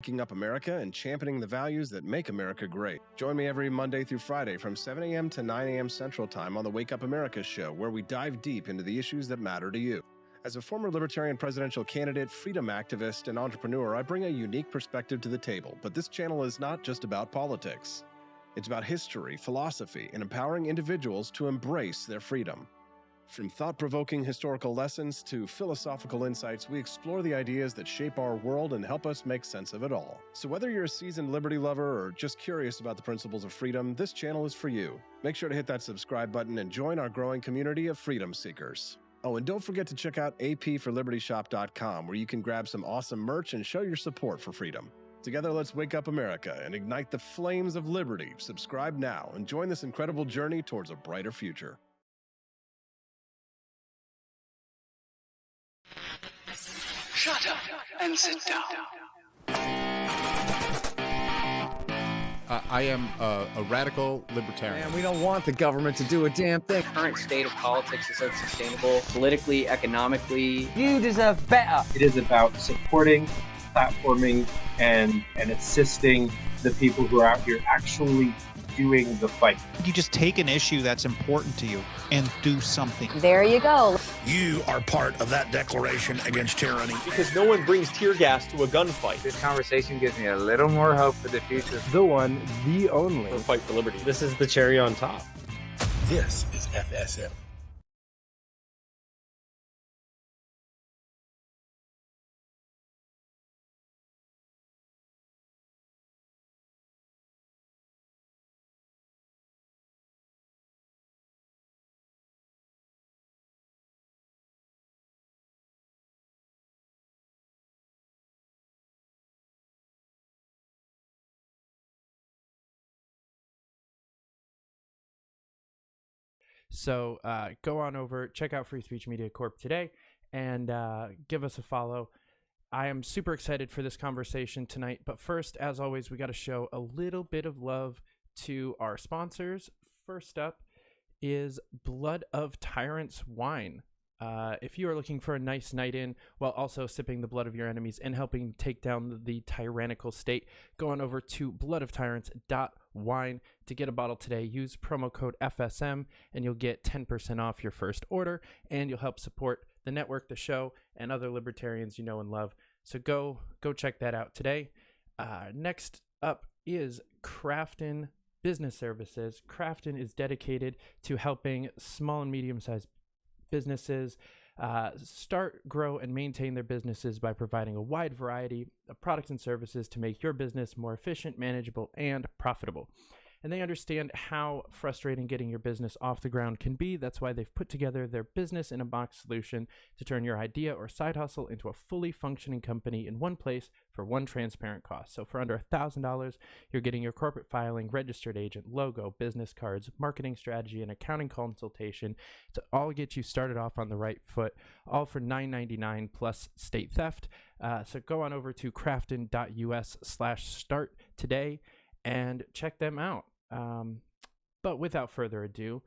waking up America and championing the values that make America great. Join me every Monday through Friday from 7 a.m. to 9 a.m. Central Time on the Wake Up America show, where we dive deep into the issues that matter to you. As a former libertarian presidential candidate, freedom activist, and entrepreneur, I bring a unique perspective to the table. But this channel is not just about politics. It's about history, philosophy, and empowering individuals to embrace their freedom. From thought-provoking historical lessons to philosophical insights, we explore the ideas that shape our world and help us make sense of it all. So whether you're a seasoned liberty lover or just curious about the principles of freedom, this channel is for you. Make sure to hit that subscribe button and join our growing community of freedom seekers. Oh, and don't forget to check out apforlibertyshop.com, where you can grab some awesome merch and show your support for freedom. Together, let's wake up America and ignite the flames of liberty. Subscribe now and join this incredible journey towards a brighter future. Shut up and sit down. I am a radical libertarian. And we don't want the government to do a damn thing. The current state of politics is unsustainable, politically, economically. You deserve better. It is about supporting, platforming, and assisting the people who are out here actually doing the fight. You just take an issue that's important to you and do something. There you go. You are part of that declaration against tyranny. Because no one brings tear gas to a gunfight. This conversation gives me a little more hope for the future. The one, the only. For Fight for Liberty. This is the cherry on top. This is FSM. So go on over, check out Free Speech Media Corp today, and give us a follow. I am super excited for this conversation tonight, but first, as always, we got to show a little bit of love to our sponsors. First up is Blood of Tyrants Wine. If you are looking for a nice night in while also sipping the blood of your enemies and helping take down the tyrannical state, go on over to bloodoftyrants.wine to get a bottle today. Use promo code FSM and you'll get 10% off your first order, and you'll help support the network, the show, and other libertarians you know and love. So go check that out today. Next up is Crafton Business Services. Crafton is dedicated to helping small and medium-sized businesses start, grow, and maintain their businesses by providing a wide variety of products and services to make your business more efficient, manageable, and profitable. And they understand how frustrating getting your business off the ground can be. That's why they've put together their business in a box solution to turn your idea or side hustle into a fully functioning company in one place for one transparent cost. So for under $1,000, you're getting your corporate filing, registered agent, logo, business cards, marketing strategy, and accounting consultation to all get you started off on the right foot, all for $9.99 plus state theft. So go on over to crafton.us/start today and check them out. But without further ado,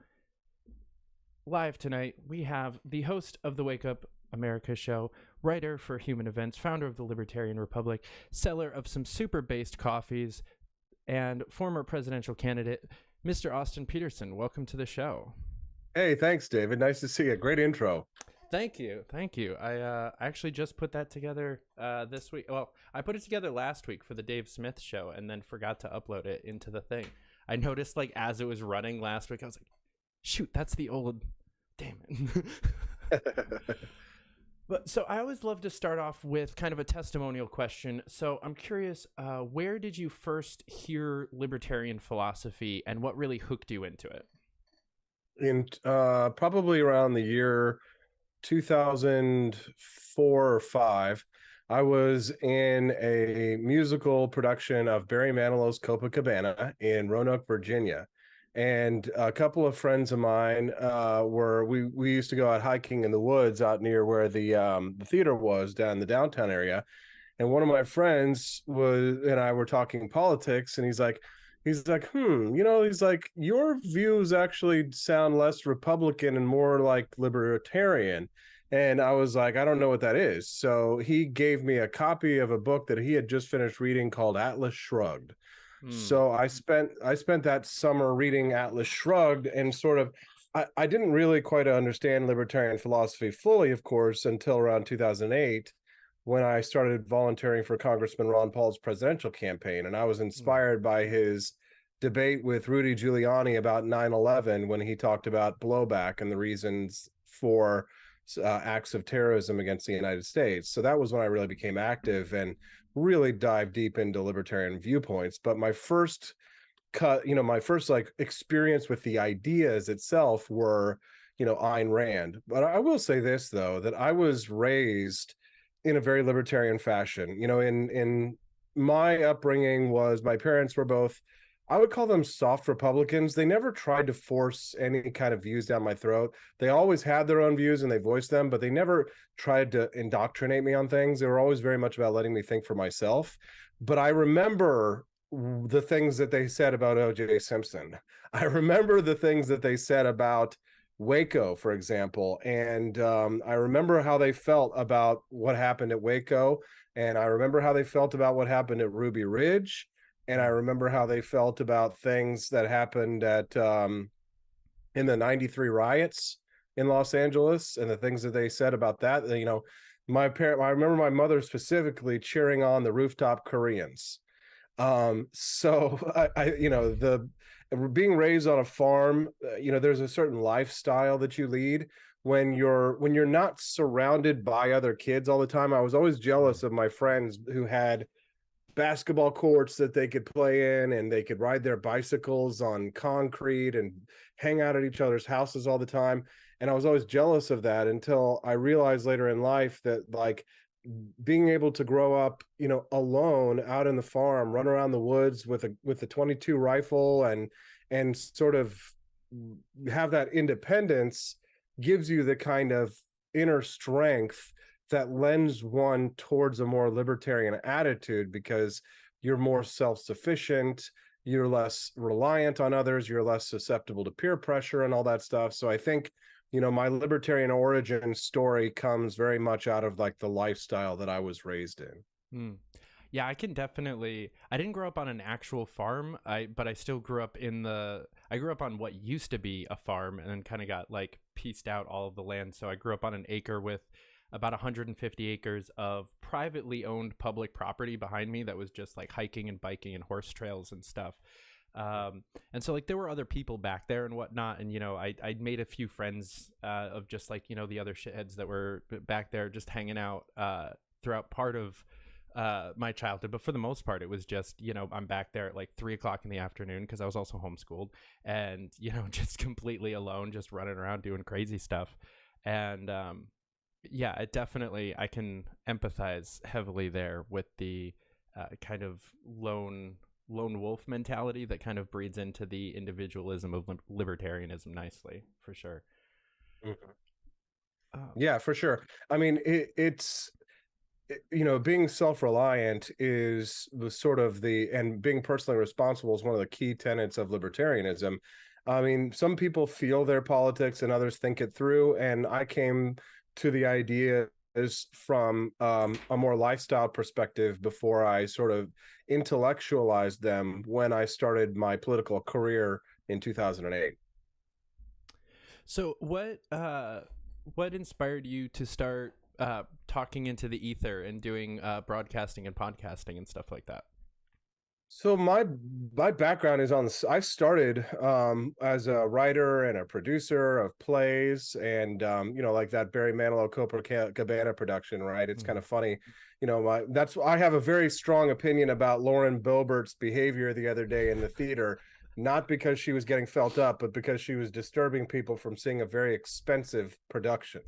live tonight, we have the host of the Wake Up America show, writer for Human Events, founder of the Libertarian Republic, seller of some super-based coffees, and former presidential candidate, Mr. Austin Petersen. Welcome to the show. Hey, thanks, David. Nice to see you. Great intro. Thank you. I actually just put that together this week. Well, I put it together last week for the Dave Smith show and then forgot to upload it into the thing. I noticed, like, as it was running last week, I was like, shoot, that's the old, damn it. But so I always love to start off with kind of a testimonial question. So I'm curious, where did you first hear libertarian philosophy and what really hooked you into it? In probably around the year 2004 or 5, I was in a musical production of Barry Manilow's Copacabana in Roanoke, Virginia. And a couple of friends of mine we used to go out hiking in the woods out near where the theater was down in the downtown area. And one of my friends and I were talking politics, and he's like, he's like, your views actually sound less Republican and more like libertarian. And I was like, I don't know what that is. So he gave me a copy of a book that he had just finished reading called Atlas Shrugged. So I spent that summer reading Atlas Shrugged, and sort of I didn't really quite understand libertarian philosophy fully, of course, until around 2008, when I started volunteering for Congressman Ron Paul's presidential campaign. And I was inspired by his debate with Rudy Giuliani about 9/11, when he talked about blowback and the reasons for acts of terrorism against the United States. So that was when I really became active and really dived deep into libertarian viewpoints. But my first my first like experience with the ideas itself were, Ayn Rand. But I will say this, though, that I was raised in a very libertarian fashion. In my upbringing was, my parents were both, I would call them soft Republicans. They never tried to force any kind of views down my throat. They always had their own views and they voiced them, but they never tried to indoctrinate me on things. They were always very much about letting me think for myself. But I remember the things that they said about O.J. Simpson. I remember the things that they said about Waco, for example. And I remember how they felt about what happened at Waco. And I remember how they felt about what happened at Ruby Ridge. And I remember how they felt about things that happened at in the '93 riots in Los Angeles, and the things that they said about that. I remember my mother specifically cheering on the rooftop Koreans. So the being raised on a farm, there's a certain lifestyle that you lead when you're not surrounded by other kids all the time. I was always jealous of my friends who had basketball courts that they could play in, and they could ride their bicycles on concrete and hang out at each other's houses all the time. And I was always jealous of that, until I realized later in life that, like, being able to grow up, alone out in the farm, run around the woods with a 22 rifle and sort of have that independence, gives you the kind of inner strength that lends one towards a more libertarian attitude, because you're more self-sufficient, you're less reliant on others, you're less susceptible to peer pressure and all that stuff. So I think, my libertarian origin story comes very much out of, like, the lifestyle that I was raised in. Yeah, I didn't grow up on an actual farm, but I still grew up I grew up on what used to be a farm, and then kind of got, like, pieced out all of the land. So I grew up on an acre with about 150 acres of privately owned public property behind me that was just, like, hiking and biking and horse trails and stuff. And so, like, there were other people back there and whatnot. And, I'd made a few friends of just, like, the other shitheads that were back there just hanging out throughout part of my childhood. But for the most part, it was just, I'm back there at like 3:00 in the afternoon, because I was also homeschooled, and, just completely alone, just running around doing crazy stuff. And yeah, it definitely, I can empathize heavily there with the kind of lone wolf mentality that kind of breeds into the individualism of libertarianism nicely, for sure. Yeah, for sure. I mean, it's being self-reliant is the sort of and being personally responsible is one of the key tenets of libertarianism. I mean, some people feel their politics and others think it through, and I came to the idea is from a more lifestyle perspective before I sort of intellectualized them when I started my political career in 2008. So what inspired you to start talking into the ether and doing broadcasting and podcasting and stuff like that? So my background is I started as a writer and a producer of plays, and like that Barry Manilow Copacabana production, right? It's kind of funny, I have a very strong opinion about Lauren Boebert's behavior the other day in the theater, not because she was getting felt up, but because she was disturbing people from seeing a very expensive production.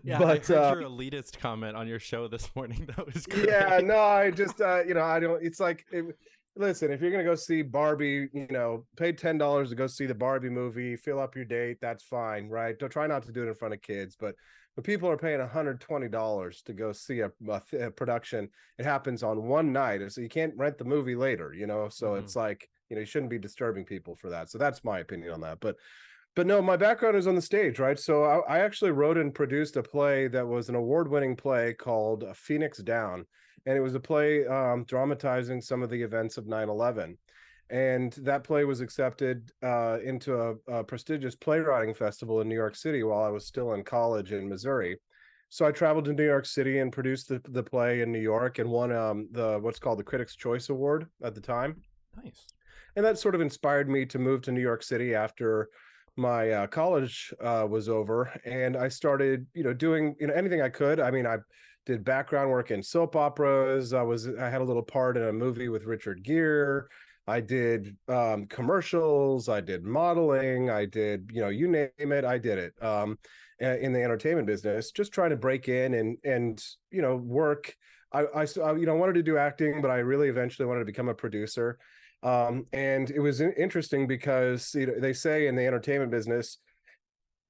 Yeah, but, I heard your elitist comment on your show this morning. That was great. Yeah, no, I just, I don't, it's like, listen, if you're going to go see Barbie, pay $10 to go see the Barbie movie, fill up your date, that's fine, right? Don't try not to do it in front of kids, but when people are paying $120 to go see a production, it happens on one night, so you can't rent the movie later, so it's like, you shouldn't be disturbing people for that. So that's my opinion on that. But But no, my background is on the stage, right? So I actually wrote and produced a play that was an award-winning play called Phoenix Down. And it was a play dramatizing some of the events of 9/11. And that play was accepted into a prestigious playwriting festival in New York City while I was still in college in Missouri. So I traveled to New York City and produced the play in New York and won the what's called the Critics' Choice Award at the time. Nice. And that sort of inspired me to move to New York City after my college was over, and I started, doing anything I could. I mean, I did background work in soap operas. I had a little part in a movie with Richard Gere. I did commercials. I did modeling. I did, you name it, I did it in the entertainment business. Just trying to break in and work. I wanted to do acting, but I really eventually wanted to become a producer. And it was interesting because they say in the entertainment business,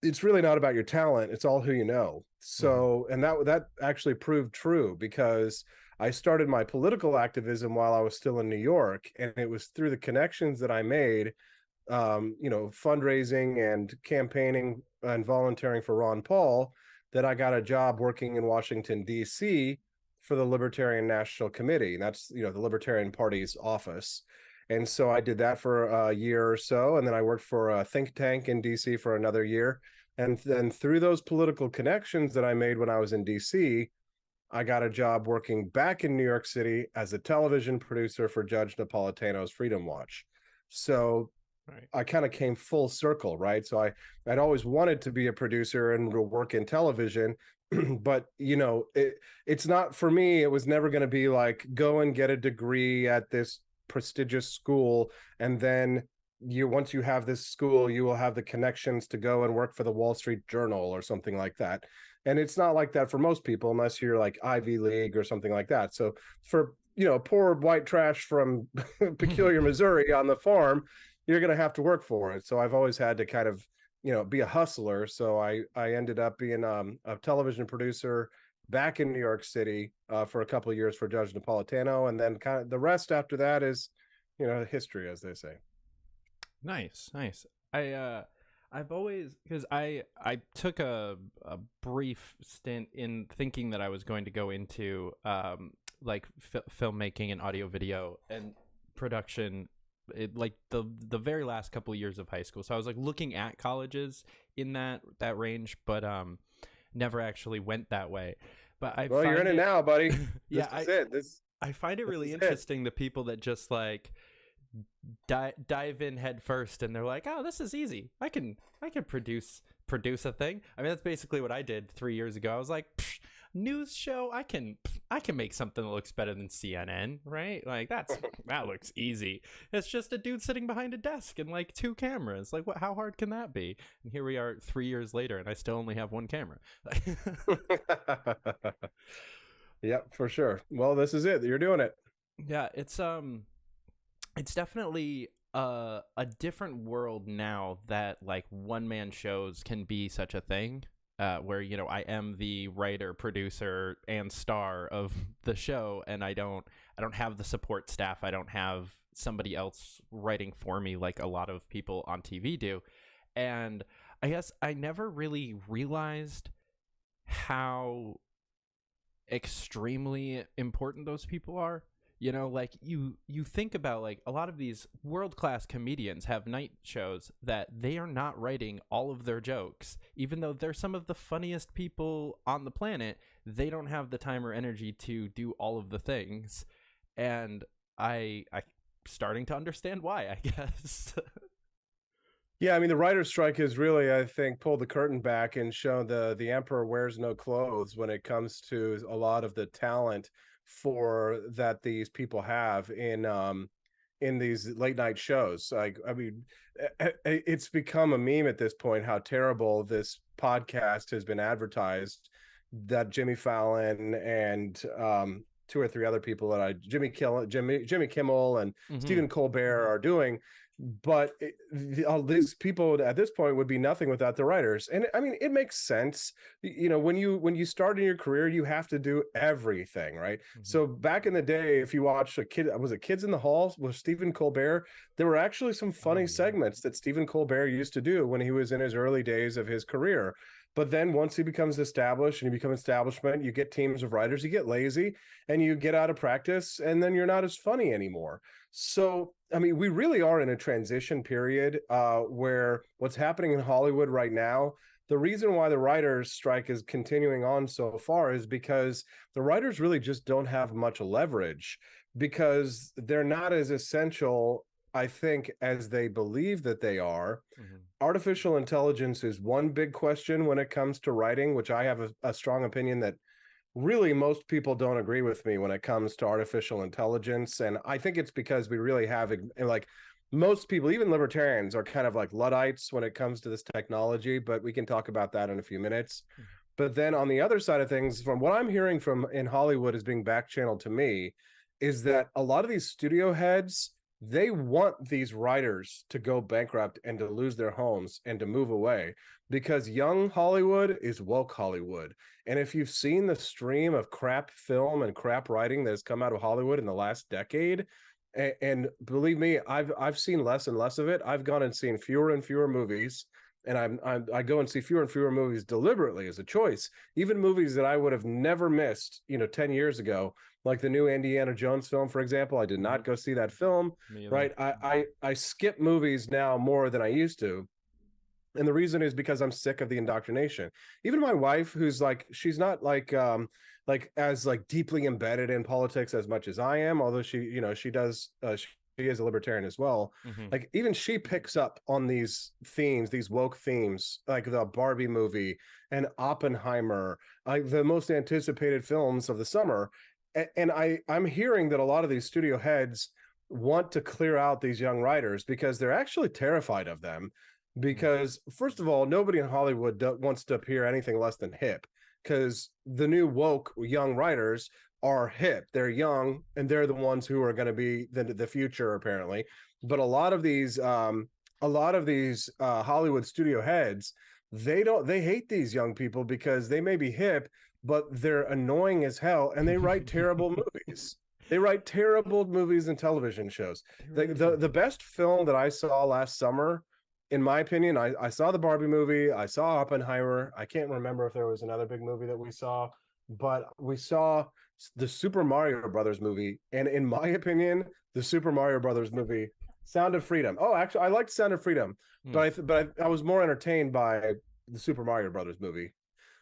it's really not about your talent, it's all who you know. So, and that actually proved true because I started my political activism while I was still in New York, and it was through the connections that I made, fundraising and campaigning and volunteering for Ron Paul, that I got a job working in Washington, D.C. for the Libertarian National Committee. That's, the Libertarian Party's office. And so I did that for a year or so, and then I worked for a think tank in DC for another year. And then through those political connections that I made when I was in DC, I got a job working back in New York City as a television producer for Judge Napolitano's Freedom Watch. So I kind of came full circle, right? So I'd always wanted to be a producer and work in television, but it's not for me. It was never going to be like, go and get a degree at this prestigious school, and then once you have this school, you will have the connections to go and work for the Wall Street Journal or something like that. And it's not like that for most people, unless you're like Ivy League or something like that. So for poor white trash from Peculiar, Missouri on the farm, you're going to have to work for it. So I've always had to kind of be a hustler. So I ended up being a television producer back in New York City for a couple of years for Judge Napolitano, and then kind of the rest after that is, history, as they say. Nice. I've always, because I took a brief stint in thinking that I was going to go into filmmaking and audio video and production, like the very last couple of years of high school. So I was like looking at colleges in that range, but never actually went that way. But you're in it now, buddy. Yeah, I find it really interesting, the people that just like dive in head first and they're like, oh, this is easy. I can produce a thing. I mean, that's basically what I did 3 years ago. I was like, news show, I can make something that looks better than CNN, right? Like that looks easy. It's just a dude sitting behind a desk and like 2 cameras. Like how hard can that be? And here we are 3 years later and I still only have 1 camera. Yep, for sure. Well, this is it. You're doing it. Yeah, it's definitely a different world now that like one-man shows can be such a thing. Where I am the writer, producer, and star of the show, and I don't have the support staff. I don't have somebody else writing for me like a lot of people on TV do. And I guess I never really realized how extremely important those people are. Like you think about like a lot of these world-class comedians have night shows that they are not writing all of their jokes. Even though they're some of the funniest people on the planet, they don't have the time or energy to do all of the things. And I starting to understand why, I guess. Yeah, I mean, the writer's strike has really, I think, pulled the curtain back and shown the emperor wears no clothes when it comes to a lot of the talent for that these people have in these late night shows. Like, I mean, it's become a meme at this point how terrible this podcast has been advertised, that Jimmy Fallon and two or three other people that Jimmy Kimmel and Stephen Colbert are doing. But all these people at this point would be nothing without the writers. And I mean, it makes sense. You know, when you start in your career, you have to do everything, right? So back in the day, if you watch was it Kids in the Hall with Stephen Colbert, there were actually some funny segments that Stephen Colbert used to do when he was in his early days of his career. But then once he becomes established and you become establishment, you get teams of writers, you get lazy and you get out of practice, and then you're not as funny anymore. So, I mean, we really are in a transition period where what's happening in Hollywood right now, the reason why the writers' strike is continuing on so far is because the writers really just don't have much leverage, because they're not as essential, I think, as they believe that they are. Artificial intelligence is one big question when it comes to writing, which I have a strong opinion that really most people don't agree with me when it comes to artificial intelligence. And I think it's because we really have, like, most people, even libertarians, are kind of like Luddites when it comes to this technology, but we can talk about that in a few minutes. But then on the other side of things, from what I'm hearing from in Hollywood is being back channeled to me, is that a lot of these studio heads, they want these writers to go bankrupt and to lose their homes and to move away, because young Hollywood is woke Hollywood. And if you've seen the stream of crap film and crap writing that has come out of Hollywood in the last decade, and believe me, I've seen less and less of it. I've gone and seen fewer and fewer movies, and I go and see fewer and fewer movies deliberately as a choice, even movies that I would have never missed, 10 years ago. Like the new Indiana Jones film, for example. I did not go see that film, right? I skip movies now more than I used to. And the reason is because I'm sick of the indoctrination. Even my wife, who's like, she's not as deeply embedded in politics as much as I am, although she does, she is a libertarian as well. Like, even she picks up on these themes, these woke themes, like the Barbie movie and Oppenheimer, like the most anticipated films of the summer. And I'm hearing that a lot of these studio heads want to clear out these young writers because they're actually terrified of them. Because, first of all, nobody in Hollywood wants to appear anything less than hip, because the new woke young writers are hip. They're young, and they're the ones who are going to be the future, apparently. But a lot of these Hollywood studio heads, they hate these young people because they may be hip, but they're annoying as hell, and they write terrible movies. They write terrible movies and television shows. The best film that I saw last summer, in my opinion, I saw the Barbie movie, I saw Oppenheimer. I can't remember if there was another big movie that we saw, but we saw the Super Mario Brothers movie. And in my opinion, the Super Mario Brothers movie, Sound of Freedom. Oh, actually, I liked Sound of Freedom, but I was more entertained by the Super Mario Brothers movie.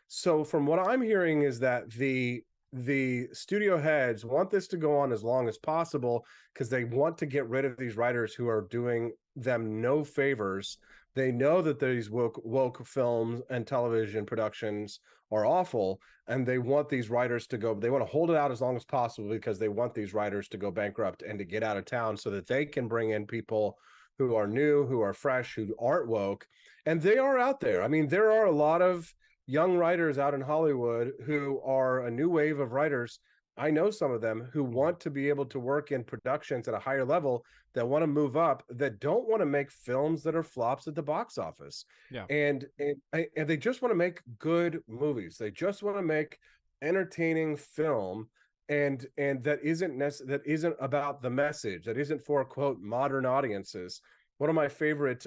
So from what I'm hearing is that the studio heads want this to go on as long as possible because they want to get rid of these writers who are doing them no favors. They know that these woke films and television productions are awful, and they want these writers to go. They want to hold it out as long as possible because they want these writers to go bankrupt and to get out of town so that they can bring in people who are new, who are fresh, who aren't woke. And they are out there. I mean, there are a lot of young writers out in Hollywood who are a new wave of writers. I know some of them who want to be able to work in productions at a higher level, that want to move up, that don't want to make films that are flops at the box office. Yeah. And they just want to make good movies. They just want to make entertaining film, and that isn't about the message, that isn't for, quote, modern audiences. One of my favorite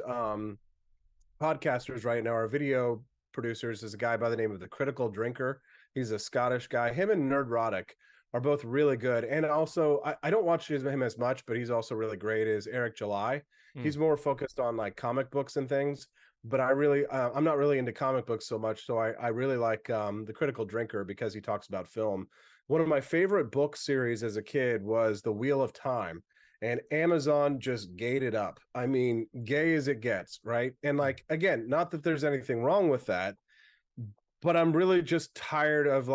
podcasters right now, our video producers, is a guy by the name of The Critical Drinker. He's a Scottish guy. Him and Nerdrotic are both really good. And also, I don't watch him as much, but he's also really great, is Eric July. He's more focused on like comic books and things, but I'm not really into comic books so much. So I really like The Critical Drinker because he talks about film. One of my favorite book series as a kid was The Wheel of Time. And Amazon just gayed it up. I mean, gay as it gets, right? And like, again, not that there's anything wrong with that, but I'm really just tired of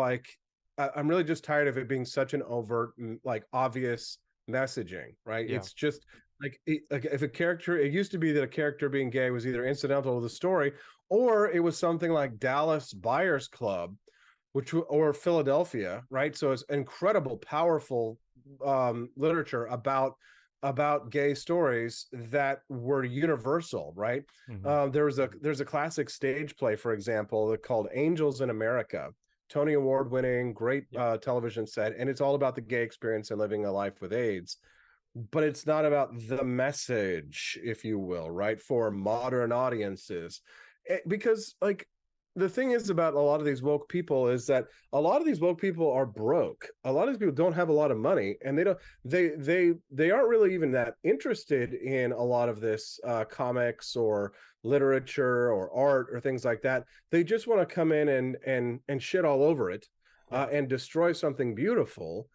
it being such an overt, like, obvious messaging, right? Yeah. It's just like if a character, it used to be that a character being gay was either incidental to the story, or it was something like Dallas Buyers Club, or Philadelphia, right? So it's incredible, powerful literature about gay stories that were universal, right? There's a classic stage play, for example, called Angels in America, Tony Award winning, great television set, and it's all about the gay experience and living a life with AIDS. But it's not about the message, if you will, right, for modern audiences. Because like the thing is about a lot of these woke people is that a lot of these woke people are broke. A lot of these people don't have a lot of money, and they aren't really even that interested in a lot of this comics or literature or art or things like that. They just want to come in and shit all over it and destroy something beautiful.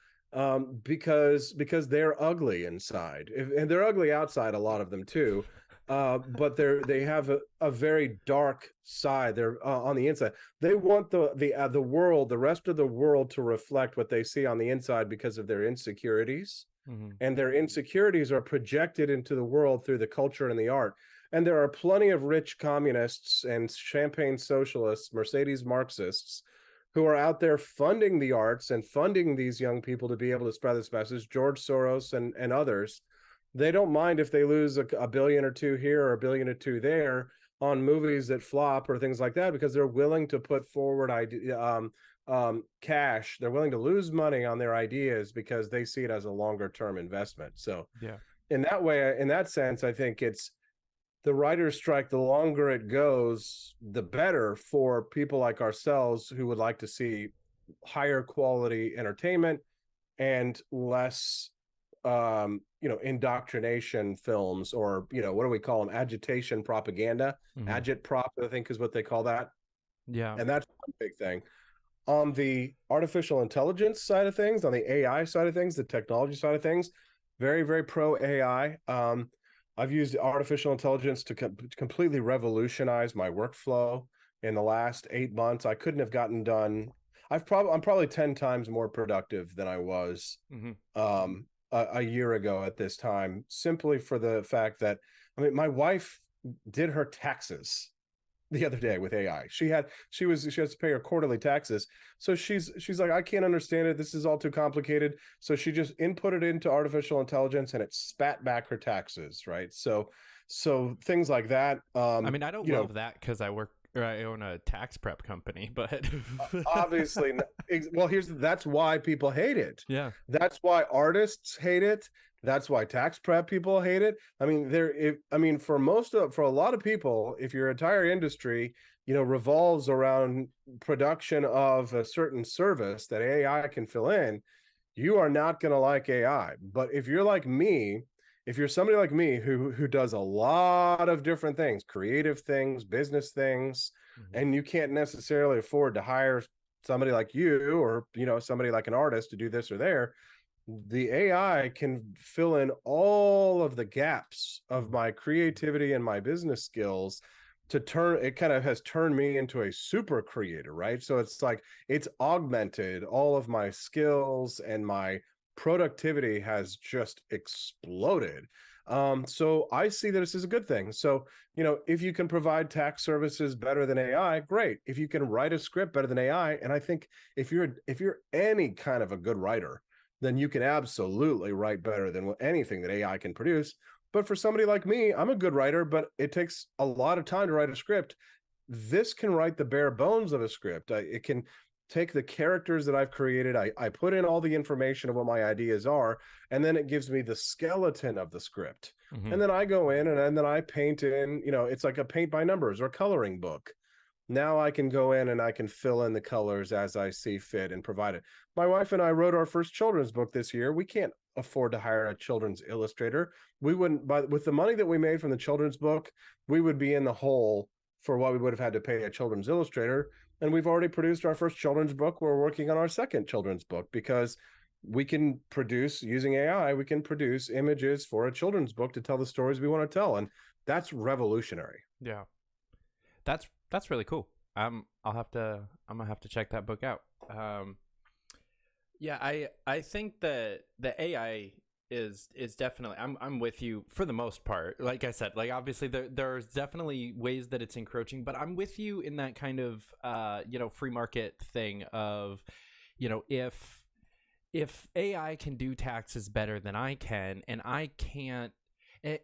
Because they're ugly inside, and they're ugly outside, a lot of them too, but they have a very dark side. They're on the inside. They want the world, the rest of the world, to reflect what they see on the inside because of their insecurities, and their insecurities are projected into the world through the culture and the art. And there are plenty of rich communists and champagne socialists, Mercedes Marxists, who are out there funding the arts and funding these young people to be able to spread this message. George Soros and others, they don't mind if they lose a billion or two here or a billion or two there on movies that flop or things like that, because they're willing to put forward cash. They're willing to lose money on their ideas because they see it as a longer term investment. So in that way, in that sense, I think it's the writer's strike. The longer it goes, the better for people like ourselves who would like to see higher quality entertainment and less indoctrination films, or what do we call them, agitation propaganda. Agitprop, I think, is what they call that. And that's one big thing. On the artificial intelligence side of things, on the AI side of things, the technology side of things, very, very pro AI. I've used artificial intelligence to completely revolutionize my workflow in the last 8 months. I couldn't have gotten done. I'm probably 10 times more productive than I was a year ago at this time, simply for the fact that, my wife did her taxes the other day with AI. She has to pay her quarterly taxes. So she's like, I can't understand it. This is all too complicated. So she just inputted it into artificial intelligence and it spat back her taxes. Right. So things like that. I don't love that because I own a tax prep company, but obviously, well, that's why people hate it. Yeah. That's why artists hate it. That's why tax prep people hate it. For a lot of people, if your entire industry, revolves around production of a certain service that AI can fill in, you are not going to like AI. But if you're like me, if you're somebody like me who does a lot of different things, creative things, business things, and you can't necessarily afford to hire somebody like you or, somebody like an artist to do this or there, the AI can fill in all of the gaps of my creativity and my business skills it kind of has turned me into a super creator, right? So it's like, it's augmented all of my skills and my productivity has just exploded. So I see that this is a good thing. So, if you can provide tax services better than AI, great. If you can write a script better than AI, and I think if you're any kind of a good writer, then you can absolutely write better than anything that AI can produce. But for somebody like me, I'm a good writer, but it takes a lot of time to write a script. This can write the bare bones of a script. It can take the characters that I've created. I put in all the information of what my ideas are, and then it gives me the skeleton of the script. And then I go in and then I paint in, it's like a paint by numbers or coloring book. Now I can go in and I can fill in the colors as I see fit and provide it. My wife and I wrote our first children's book this year. We can't afford to hire a children's illustrator. We wouldn't, but with the money that we made from the children's book, we would be in the hole for what we would have had to pay a children's illustrator. And we've already produced our first children's book. We're working on our second children's book because we can produce, using AI, we can produce images for a children's book to tell the stories we want to tell. And that's revolutionary. Yeah. That's really cool. I'm gonna have to check that book out. I think that the AI is definitely, I'm with you for the most part. Like I said, like obviously there's definitely ways that it's encroaching, but I'm with you in that kind of free market thing of, if AI can do taxes better than I can, and I can't,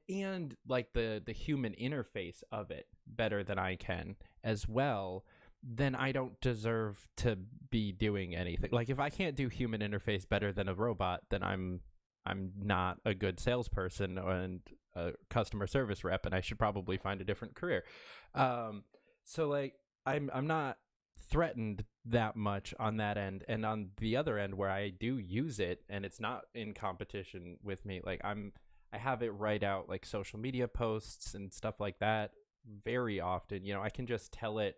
and like the human interface of it better than I can as well, then I don't deserve to be doing anything. Like if I can't do human interface better than a robot, then I'm not a good salesperson and a customer service rep, and I should probably find a different career. So like I'm not threatened that much on that end, and on the other end where I do use it and it's not in competition with me, like I have it write out like social media posts and stuff like that very often. I can just tell it,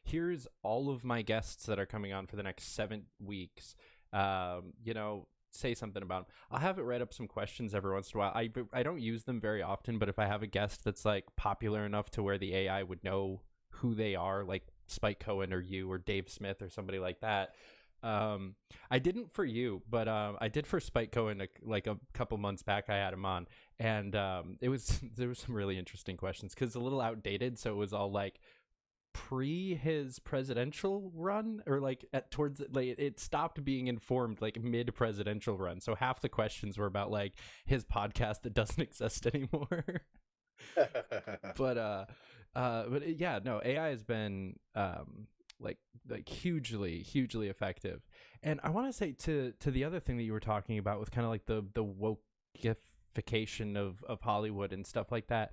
here's all of my guests that are coming on for the next 7 weeks. Say something about them. I'll have it write up some questions every once in a while. I don't use them very often, but if I have a guest that's like popular enough to where the AI would know who they are, like Spike Cohen or you or Dave Smith or somebody like that. I didn't for you, but I did for Spike Cohen like a couple months back. I had him on, and there was some really interesting questions because it's a little outdated. So it was all like pre his presidential run, or like it stopped being informed like mid presidential run. So half the questions were about like his podcast that doesn't exist anymore. but yeah, no, AI has been like hugely effective. And I want to say to the other thing that you were talking about with kind of like the wokeification of Hollywood and stuff like that.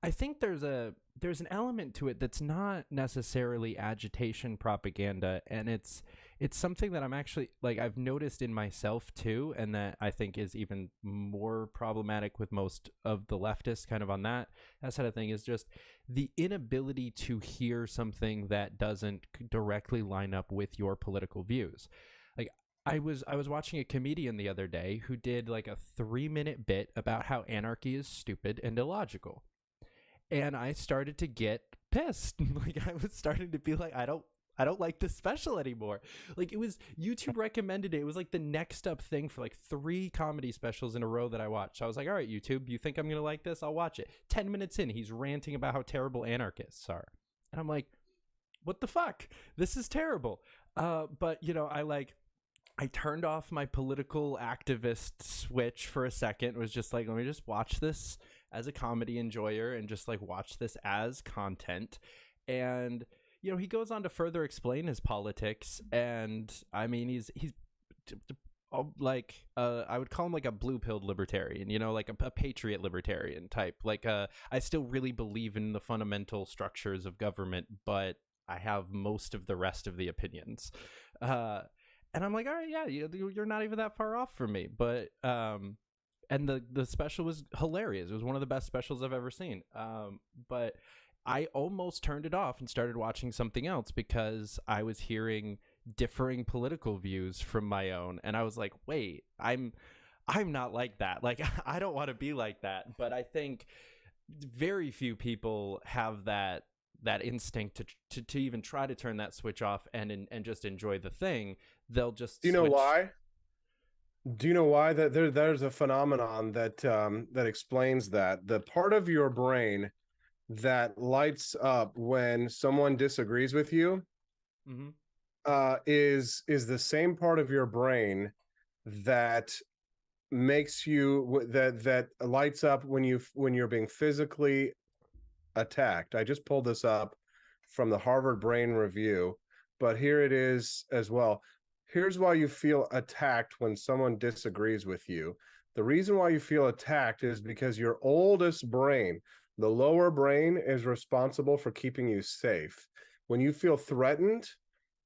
I think there's an element to it that's not necessarily agitation propaganda, and it's something that I'm actually like I've noticed in myself too, and that I think is even more problematic with most of the leftists kind of on that side of thing, is just the inability to hear something that doesn't directly line up with your political views. Like I was watching a comedian the other day who did like a 3-minute bit about how anarchy is stupid and illogical. And I started to get pissed. Like I was starting to be like, I don't like this special anymore. Like it was, YouTube recommended it. It was like the next up thing for like 3 comedy specials in a row that I watched. So I was like, all right, YouTube, you think I'm going to like this? I'll watch it. 10 minutes in, he's ranting about how terrible anarchists are. And I'm like, what the fuck? This is terrible. But I turned off my political activist switch for a second. It was just like, let me just watch this as a comedy enjoyer and just like watch this as content. And he goes on to further explain his politics, and I mean he's like I would call him like a blue-pilled libertarian, like a patriot libertarian type. Like I still really believe in the fundamental structures of government, but I have most of the rest of the opinions. And I'm like, all right, yeah, you're not even that far off from me. But and the special was hilarious. It was one of the best specials I've ever seen. But I almost turned it off and started watching something else because I was hearing differing political views from my own, and I was like, wait, I'm not like that. Like I don't want to be like that. But I think very few people have that instinct to even try to turn that switch off and just enjoy the thing. They'll just Do you know why? Do you know why? That there's a phenomenon that explains that. The part of your brain that lights up when someone disagrees with you is the same part of your brain that makes you that lights up when you're being physically attacked. I just pulled this up from the Harvard Brain Review, but here it is as well. Here's why you feel attacked when someone disagrees with you. The reason why you feel attacked is because your oldest brain, the lower brain, is responsible for keeping you safe. When you feel threatened,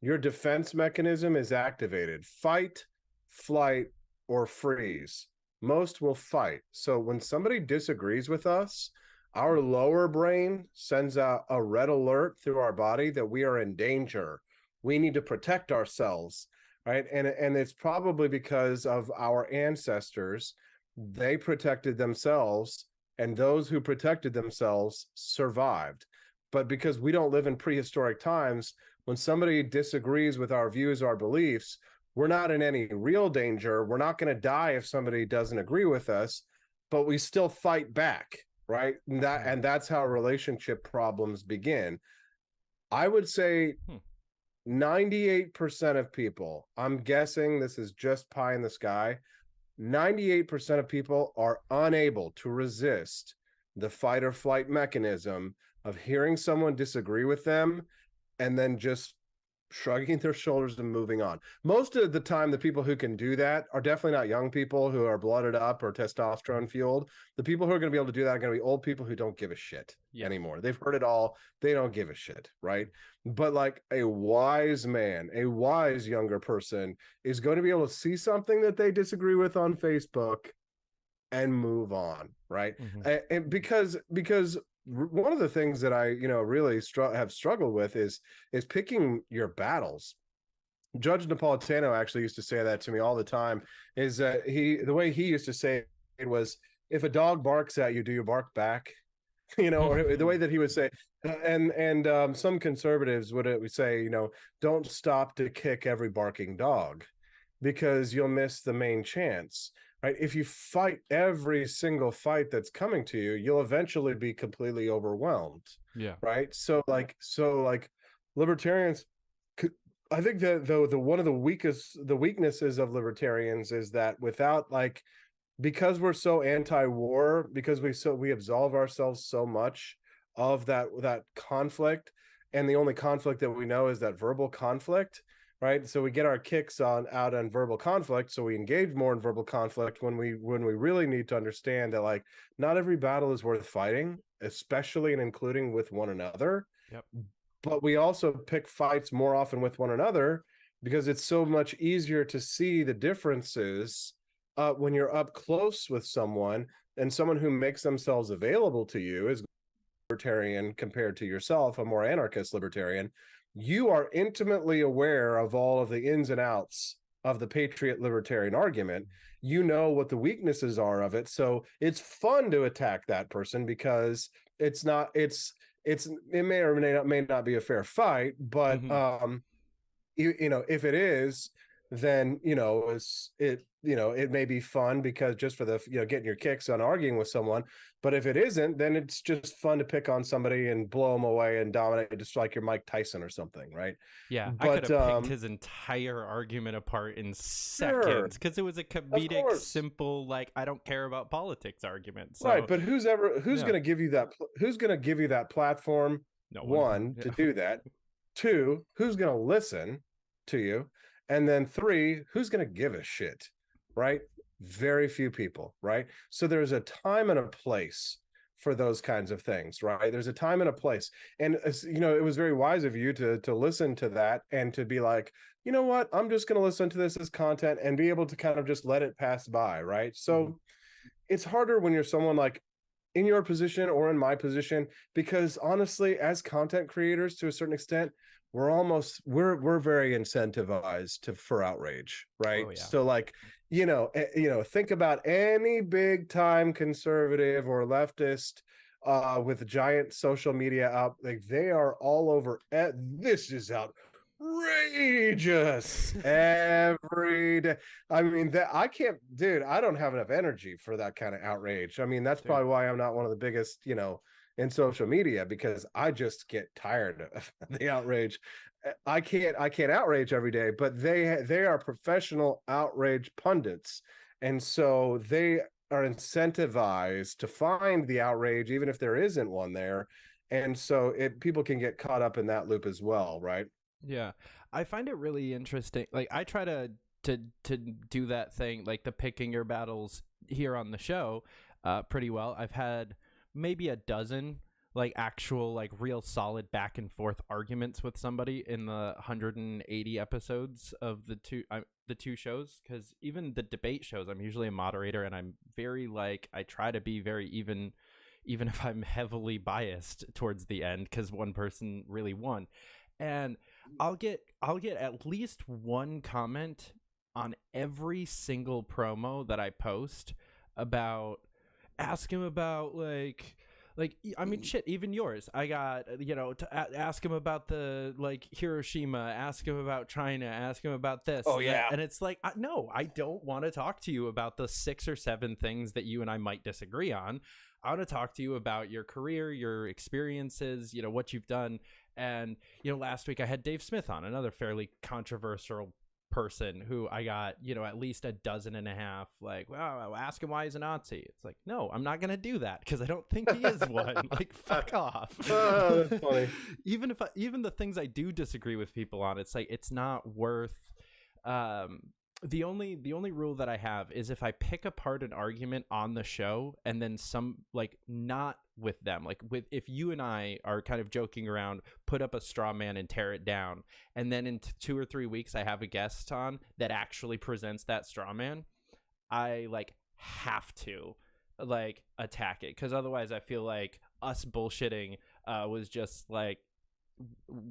your defense mechanism is activated. Fight, flight, or freeze. Most will fight. So when somebody disagrees with us, our lower brain sends out a red alert through our body that we are in danger. We need to protect ourselves, right? And it's probably because of our ancestors. They protected themselves, and those who protected themselves survived. But because we don't live in prehistoric times, when somebody disagrees with our views, our beliefs, we're not in any real danger. We're not going to die if somebody doesn't agree with us, but we still fight back, right? And that's how relationship problems begin. I would say 98% of people, I'm guessing this is just pie in the sky, 98% of people are unable to resist the fight or flight mechanism of hearing someone disagree with them and then just shrugging their shoulders and moving on. Most of the time, the people who can do that are definitely not young people who are blooded up or testosterone fueled. The people who are going to be able to do that are going to be old people who don't give a shit anymore. They've heard it all. They don't give a shit, right? But like a wise man, a wise younger person is going to be able to see something that they disagree with on Facebook and move on, right? And because one of the things that I really have struggled with is picking your battles. Judge Napolitano actually used to say that to me all the time. Is that the way he used to say it was, if a dog barks at you, do you bark back? Or the way that he would say, and some conservatives would say, don't stop to kick every barking dog, because you'll miss the main chance. Right? If you fight every single fight that's coming to you, you'll eventually be completely overwhelmed. Yeah. Right. So libertarians, I think that the one of the weaknesses of libertarians is that because we're so anti-war, because we absolve ourselves so much of that conflict, and the only conflict that we know is that verbal conflict. Right. So we get our kicks out on verbal conflict. So we engage more in verbal conflict when we really need to understand that not every battle is worth fighting, especially and including with one another. Yep. But we also pick fights more often with one another because it's so much easier to see the differences when you're up close with someone, and someone who makes themselves available to you is libertarian compared to yourself, a more anarchist libertarian. You are intimately aware of all of the ins and outs of the patriot libertarian argument. You know what the weaknesses are of it. So it's fun to attack that person because it may or may not be a fair fight, but if it is, then it may be fun because just for the getting your kicks on arguing with someone. But if it isn't, then it's just fun to pick on somebody and blow them away and dominate, just like you're Mike Tyson or something, right? Yeah, but, I could have picked his entire argument apart in seconds because it was a comedic, simple, I don't care about politics argument. So, right, but who's going to give you that? Who's going to give you that platform? No one to do that. Two, who's going to listen to you? And then three, who's going to give a shit? Right? Very few people, right? So there's a time and a place for those kinds of things, right? There's a time and a place. And it was very wise of you to listen to that and to be like, you know what, I'm just going to listen to this as content and be able to kind of just let it pass by, right? So it's harder when you're someone in your position or in my position, because honestly, as content creators, to a certain extent, we're very incentivized for outrage, right? Oh, yeah. So think about any big time conservative or leftist with giant social media out, they are all over. This is outrageous every day. I mean, I don't have enough energy for that kind of outrage. I mean, that's probably why I'm not one of the biggest, in social media, because I just get tired of the outrage. I can't outrage every day, but they are professional outrage pundits, and so they are incentivized to find the outrage even if there isn't one there, and so people can get caught up in that loop as well, right? Yeah, I find it really interesting. I try to do that thing, the picking your battles here on the show pretty well. I've had maybe a dozen actual real solid back and forth arguments with somebody in the 180 episodes of the two shows, because even the debate shows, I'm usually a moderator and I'm very I try to be very even if I'm heavily biased towards the end because one person really won, and I'll get at least one comment on every single promo that I post about ask him about Like, I mean, shit, even yours. I got, you know, to ask him about the, like, Hiroshima, ask him about China, ask him about this. Oh, yeah. And it's like, no, I don't want to talk to you about the 6 or 7 things that you and I might disagree on. I want to talk to you about your career, your experiences, you know, what you've done. And, you know, last week I had Dave Smith on, another fairly controversial person who I got, you know, at least 12.5 like, well, ask him why he's a Nazi. It's like, no, I'm not gonna do that because I don't think he is one. Like, fuck off. Oh, that's funny. Even the things I do disagree with people on, it's like, it's not worth. The only rule that I have is if I pick apart an argument on the show and then some, like, not with them, like with, if you and I are kind of joking around, put up a straw man and tear it down, and then in 2 or 3 weeks I have a guest on that actually presents that straw man, I like have to like attack it, because otherwise I feel like us bullshitting was just like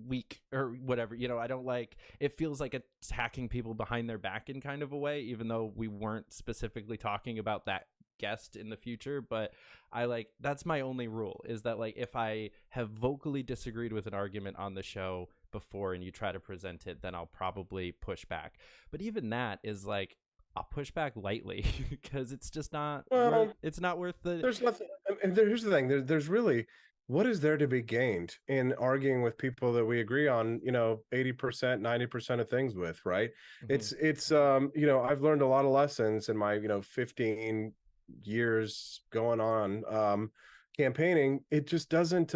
weak or whatever, you know. I don't like, it feels like attacking people behind their back in kind of a way, even though we weren't specifically talking about that guest in the future. But I like, that's my only rule, is that like if I have vocally disagreed with an argument on the show before and you try to present it, then I'll probably push back. But even that is like, I'll push back lightly because it's just not, it's not worth the. There's nothing. And here's the thing. There's really, what is there to be gained in arguing with people that we agree on, you know, 80%, 90% of things with, right? Mm-hmm. It's you know, I've learned a lot of lessons in my, you know, 15 years going on campaigning. It just doesn't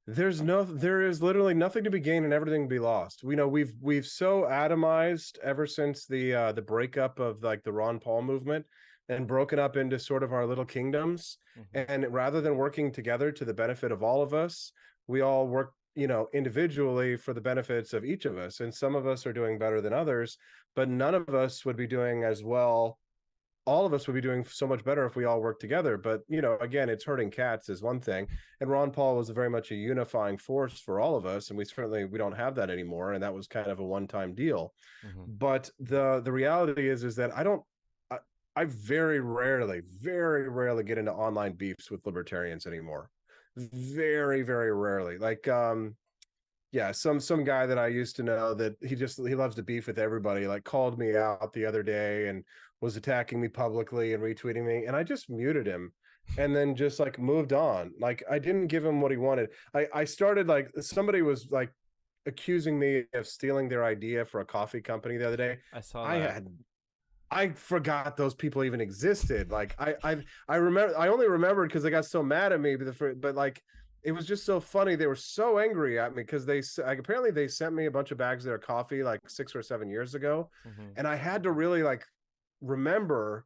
there is literally nothing to be gained and everything to be lost. We know we've so atomized ever since the breakup of like the Ron Paul movement, and broken up into sort of our little kingdoms. Mm-hmm. And rather than working together to the benefit of all of us, we all work, you know, individually for the benefits of each of us. And some of us are doing better than others, but none of us would be doing as well. All of us would be doing so much better if we all worked together. But, you know, again, it's herding cats is one thing. And Ron Paul was very much a unifying force for all of us. And we don't have that anymore. And that was kind of a one-time deal. Mm-hmm. But the reality is that I very rarely get into online beefs with libertarians anymore. Very, very rarely. Like, yeah, some guy that I used to know that he loves to beef with everybody, like called me out the other day and was attacking me publicly and retweeting me. And I just muted him and then just like moved on. Like, I didn't give him what he wanted. I started, like, somebody was like accusing me of stealing their idea for a coffee company the other day. I saw that. I forgot those people even existed. Like I remember, I only remembered because they got so mad at me, but like, it was just so funny. They were so angry at me because apparently they sent me a bunch of bags of their coffee like 6 or 7 years ago. Mm-hmm. And I had to really like remember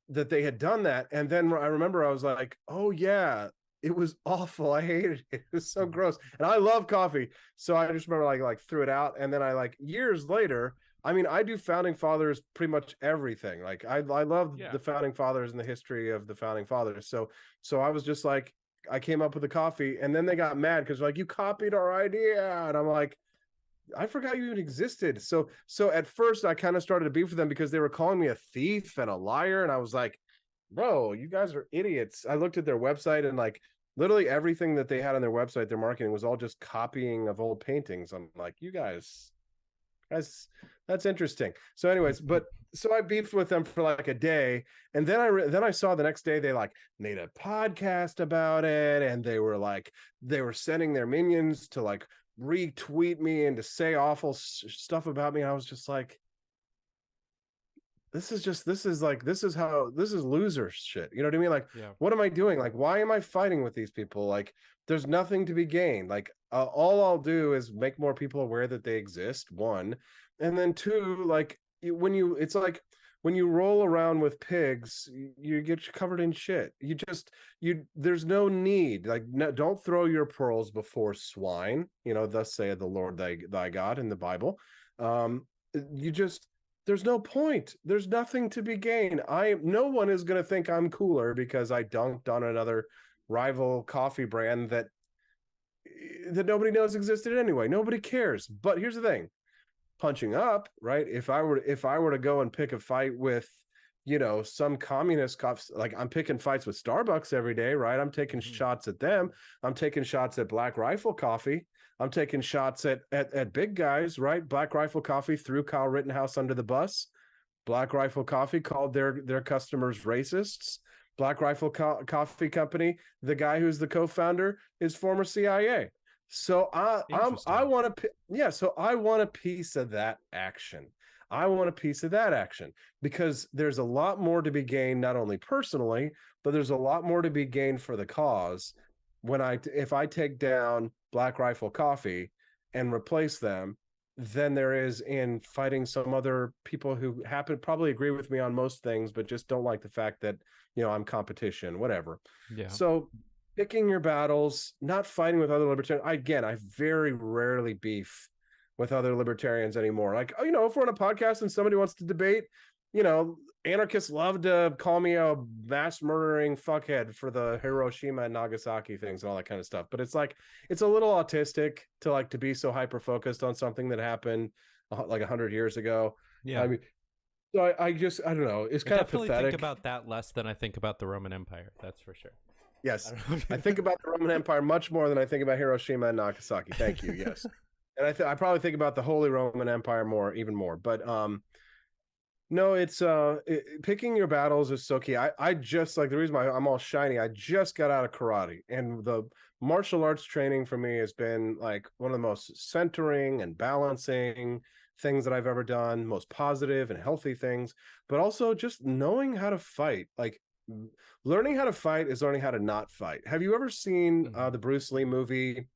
that they had done that. And then I remember I was like, oh yeah, it was awful. I hated it. It was so gross. And I love coffee. So I just remember like threw it out. And then I, like, years later, I mean, I do founding fathers pretty much everything. Like I love the founding fathers and the history of the founding fathers. So I was just like, I came up with the coffee, and then they got mad because like, you copied our idea. And I'm like, I forgot you even existed. So at first I kind of started to beef with them because they were calling me a thief and a liar. And I was like, bro, you guys are idiots. I looked at their website, and like literally everything that they had on their website, their marketing was all just copying of old paintings. I'm like, you guys, that's interesting. So anyways, so I beefed with them for like a day, and then I saw the next day they like made a podcast about it, and they were sending their minions to like retweet me and to say awful stuff about me. And I was just like, this is loser shit. You know what I mean? Like, yeah. What am I doing? Like, why am I fighting with these people? Like, there's nothing to be gained. Like, all I'll do is make more people aware that they exist, one. And then two, like, it's like when you roll around with pigs, you get covered in shit. There's no need. Like, no, don't throw your pearls before swine. You know, thus saith the Lord thy God in the Bible. There's no point. There's nothing to be gained. No one is going to think I'm cooler because I dunked on another rival coffee brand that nobody knows existed anyway. Nobody cares. But here's the thing. Punching up, right? If I were to go and pick a fight with some communist cops. Like, I'm picking fights with Starbucks every day, right? I'm taking shots at them. I'm taking shots at Black Rifle Coffee. I'm taking shots at big guys, right? Black Rifle Coffee threw Kyle Rittenhouse under the bus. Black Rifle Coffee called their customers racists. Black Rifle Coffee Company, the guy who's the co-founder, is former CIA. So I want a piece of that action. I want a piece of that action because there's a lot more to be gained, not only personally, but there's a lot more to be gained for the cause if I take down Black Rifle Coffee and replace them than there is in fighting some other people who probably agree with me on most things, but just don't like the fact that, I'm competition, whatever. Yeah. So picking your battles, not fighting with other libertarians. I very rarely beef with other libertarians anymore. Like, if we're on a podcast and somebody wants to debate, anarchists love to call me a mass murdering fuckhead for the Hiroshima and Nagasaki things and all that kind of stuff. But it's like, it's a little autistic to be so hyper focused on something that happened like 100 years ago. Yeah. I mean, so I don't know. It's kind of pathetic. I think about that less than I think about the Roman Empire. That's for sure. Yes. I think about the Roman Empire much more than I think about Hiroshima and Nagasaki. Thank you. Yes. And I probably think about the Holy Roman Empire even more. But no, it's picking your battles is so key. I just, like, the reason why I'm all shiny, I just got out of karate, and the martial arts training for me has been like one of the most centering and balancing things that I've ever done, most positive and healthy things, but also just knowing how to fight. Like, learning how to fight is learning how to not fight. Have you ever seen the Bruce Lee movie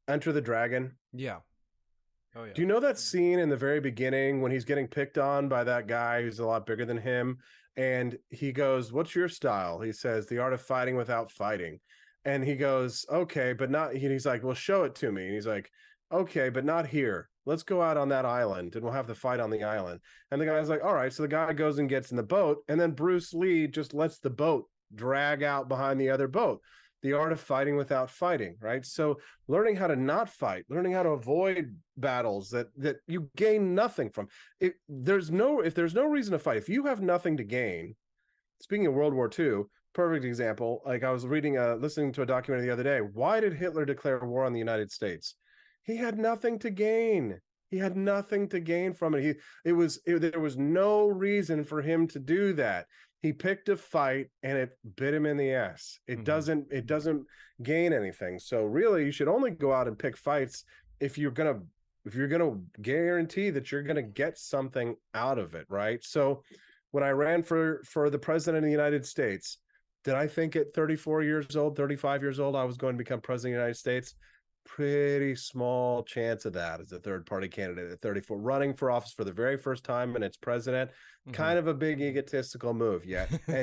Enter the Dragon? Yeah. Oh, yeah. Do you know that scene in the very beginning when he's getting picked on by that guy who's a lot bigger than him? And he goes, "What's your style?" He says, "The art of fighting without fighting." And he goes, "Okay, but not," he's like, "Well, show it to me." And he's like, "Okay, but not here. Let's go out on that island and we'll have the fight on the island." And the guy's like, "All right." So the guy goes and gets in the boat, and then Bruce Lee just lets the boat drag out behind the other boat. The art of fighting without fighting, right? So learning how to not fight, learning how to avoid battles that you gain nothing from. If there's no reason to fight, if you have nothing to gain. Speaking of World War II, perfect example. Like, I was listening to a documentary the other day. Why did Hitler declare war on the United States? He had nothing to gain. He had nothing to gain from it. There was no reason for him to do that. He picked a fight and it bit him in the ass. It doesn't gain anything. So really, you should only go out and pick fights if you're gonna guarantee that you're gonna get something out of it, right? So when I ran for the president of the United States, did I think at 34 years old, 35 years old, I was going to become president of the United States? Pretty small chance of that as a third party candidate at 34, running for office for the very first time and it's president. Kind of a big egotistical move. Yet I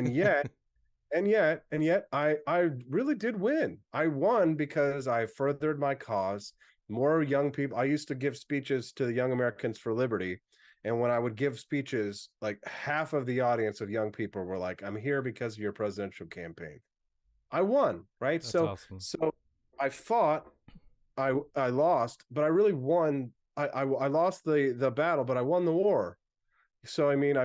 really did win. I won because I furthered my cause. More young people. I used to give speeches to the Young Americans for Liberty, and when I would give speeches, like half of the audience of young people were like, "I'm here because of your presidential campaign." I won, right? That's so awesome. So I fought. I lost, but I really won. I lost the battle, but I won the war. So, I mean,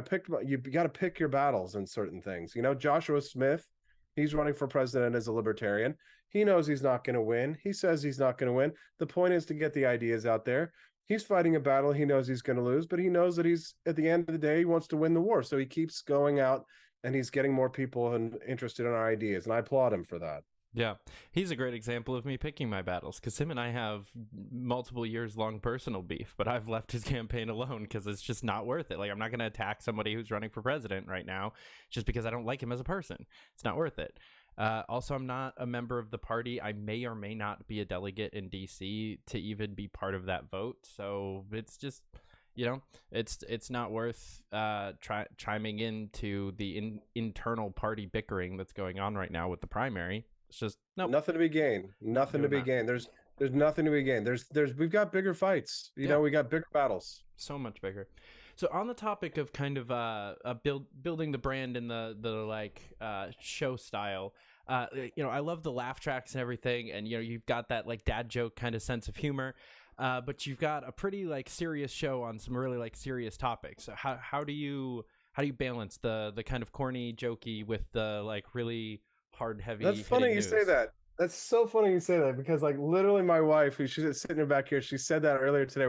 you got to pick your battles in certain things. Joshua Smith, he's running for president as a libertarian. He knows he's not going to win. He says he's not going to win. The point is to get the ideas out there. He's fighting a battle he knows he's going to lose, but he knows that at the end of the day, he wants to win the war. So he keeps going out and he's getting more people interested in our ideas. And I applaud him for that. Yeah, he's a great example of me picking my battles, because him and I have multiple years long personal beef, but I've left his campaign alone because it's just not worth it. Like, I'm not going to attack somebody who's running for president right now just because I don't like him as a person. It's not worth it. Also, I'm not a member of the party. I may or may not be a delegate in DC to even be part of that vote. So it's just, it's not worth chiming into the internal party bickering that's going on right now with the primary. It's just nothing to be gained. Nothing to be gained. There's nothing to be gained. We've got bigger fights. We got bigger battles. So much bigger. So on the topic of kind of building the brand in the show style, I love the laugh tracks and everything, and you've got that like dad joke kind of sense of humor, but you've got a pretty like serious show on some really like serious topics. So how do you do you balance the kind of corny, jokey with the like really hard, heavy? That's funny you news? say that. That's so funny you say that, because like literally my wife, who she's sitting back here, she said that earlier today.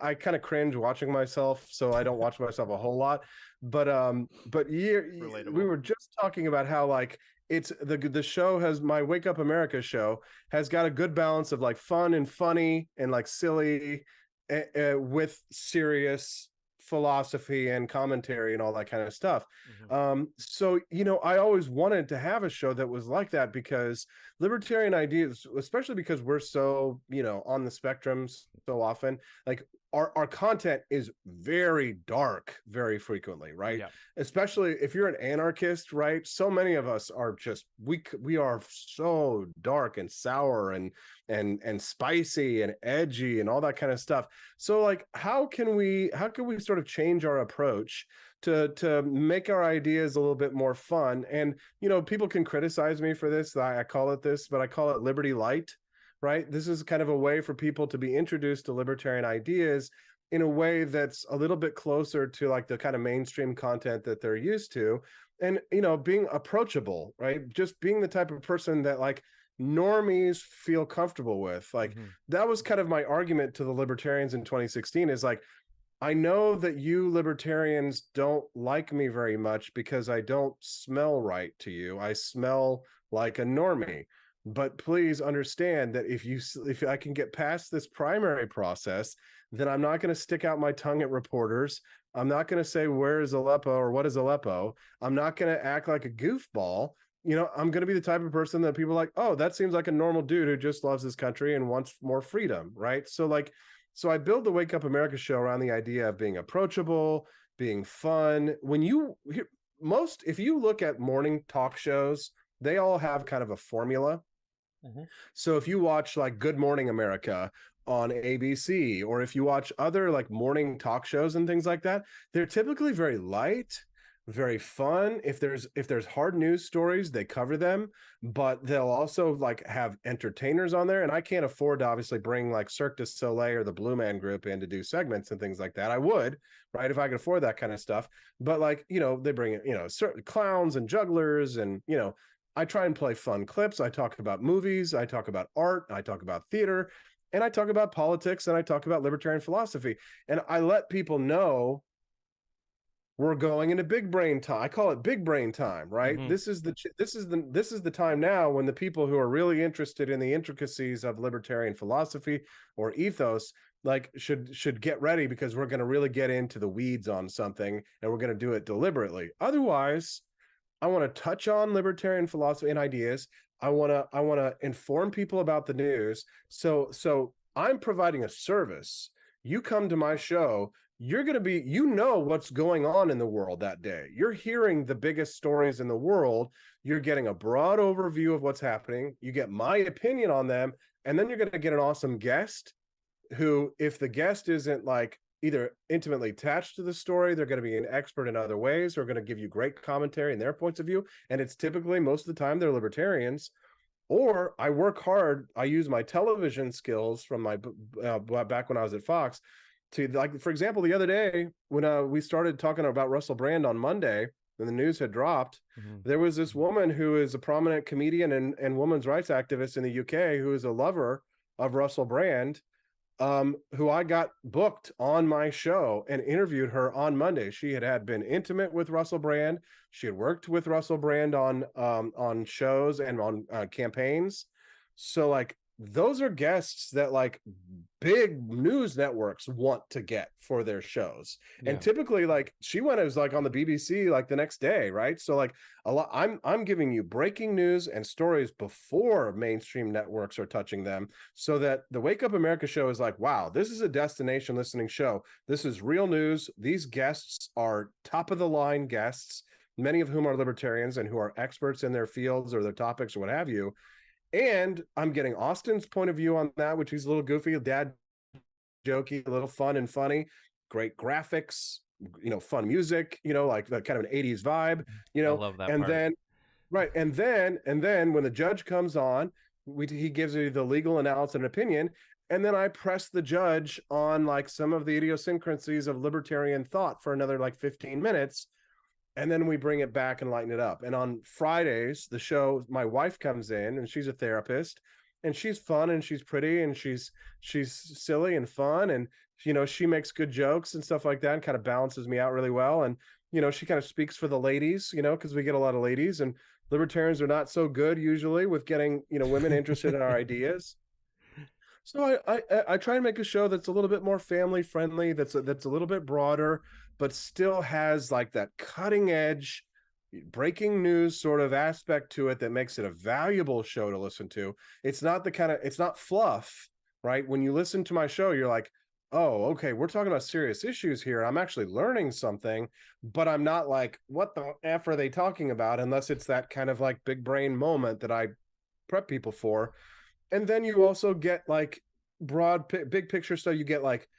I kind of cringe watching myself, so I don't watch myself a whole lot. But we were just talking about how like it's the show has, my Wake Up America show has got a good balance of like fun and funny and like silly with serious philosophy and commentary and all that kind of stuff. So I always wanted to have a show that was like that, because libertarian ideas, especially because we're so on the spectrum so often, like our content is very dark very frequently, right? Yeah. Especially if you're an anarchist, right? So many of us are just we are so dark and sour and spicy and edgy and all that kind of stuff. So like how can we sort of change our approach to make our ideas a little bit more fun? And people can criticize me for this, I call it this, but I call it Liberty Light, right? This is kind of a way for people to be introduced to libertarian ideas in a way that's a little bit closer to like the kind of mainstream content that they're used to. And being approachable, right? Just being the type of person that like normies feel comfortable with. Like that was kind of my argument to the libertarians in 2016, is like, I know that you libertarians don't like me very much because I don't smell right to you. I smell like a normie. But please understand that if I can get past this primary process, then I'm not going to stick out my tongue at reporters. I'm not going to say, where is Aleppo or what is Aleppo? I'm not going to act like a goofball. I'm going to be the type of person that people are like, oh, that seems like a normal dude who just loves his country and wants more freedom, right? So I build the Wake Up America show around the idea of being approachable, being fun. If you look at morning talk shows, they all have kind of a formula. So if you watch like Good Morning America on ABC, or if you watch other like morning talk shows and things like that, they're typically very light, very fun. If there's hard news stories, they cover them, but they'll also like have entertainers on there. And I can't afford to obviously bring like Cirque du Soleil or the Blue Man Group in to do segments and things like that. I would, right, if I could afford that kind of stuff. But like, they bring in, certain clowns and jugglers, and I try and play fun clips. I talk about movies, I talk about art, I talk about theater, and I talk about politics, and I talk about libertarian philosophy. And I let people know we're going into big brain time. I call it big brain time, right? This is the time now when the people who are really interested in the intricacies of libertarian philosophy or ethos like should get ready, because we're going to really get into the weeds on something, and we're going to do it deliberately. Otherwise, I want to touch on libertarian philosophy and ideas. I want to inform people about the news. So I'm providing a service. You come to my show, you're going to be, what's going on in the world that day. You're hearing the biggest stories in the world. You're getting a broad overview of what's happening. You get my opinion on them. And then you're going to get an awesome guest who, if the guest isn't like either intimately attached to the story, they're going to be an expert in other ways, or are going to give you great commentary and their points of view. And it's typically, most of the time, they're libertarians. Or I work hard. I use my television skills from my back when I was at Fox to, like, for example, the other day when we started talking about Russell Brand on Monday, and the news had dropped, there was this woman who is a prominent comedian and women's rights activist in the UK who is a lover of Russell Brand, who I got booked on my show and interviewed her on Monday. She had been intimate with Russell Brand. She had worked with Russell Brand on shows and on campaigns. So like, those are guests that like big news networks want to get for their shows. Yeah. And typically, like, she went as like on the BBC like the next day, right? So like I'm giving you breaking news and stories before mainstream networks are touching them, so that the Wake Up America show is like, wow, this is a destination listening show. This is real news. These guests are top of the line guests, many of whom are libertarians and who are experts in their fields or their topics or what have you. And I'm getting Austin's point of view on that, which he's a little goofy, dad jokey, a little fun and funny, great graphics, fun music, like kind of an 80s vibe, I love that and part. Then right. And then when the judge comes on, he gives you the legal analysis and opinion. And then I press the judge on like some of the idiosyncrasies of libertarian thought for another like 15 minutes. And then we bring it back and lighten it up. And on Fridays, the show, my wife comes in and she's a therapist, and she's fun and she's pretty and she's silly and fun. And, you know, she makes good jokes and stuff like that and kind of balances me out really well. And, you know, she kind of speaks for the ladies, you know, because we get a lot of ladies, and libertarians are not so good usually with getting, you know, women interested in our ideas. So I try to make a show that's a little bit more family friendly, that's a little bit broader, but still has like that cutting edge breaking news sort of aspect to it that makes it a valuable show to listen to. It's not it's not fluff, right? When you listen to my show, you're like, oh, okay, we're talking about serious issues here. I'm actually learning something, but I'm not like, what the F are they talking about? Unless it's that kind of like big brain moment that I prep people for. And then you also get like broad, big picture stuff. You get like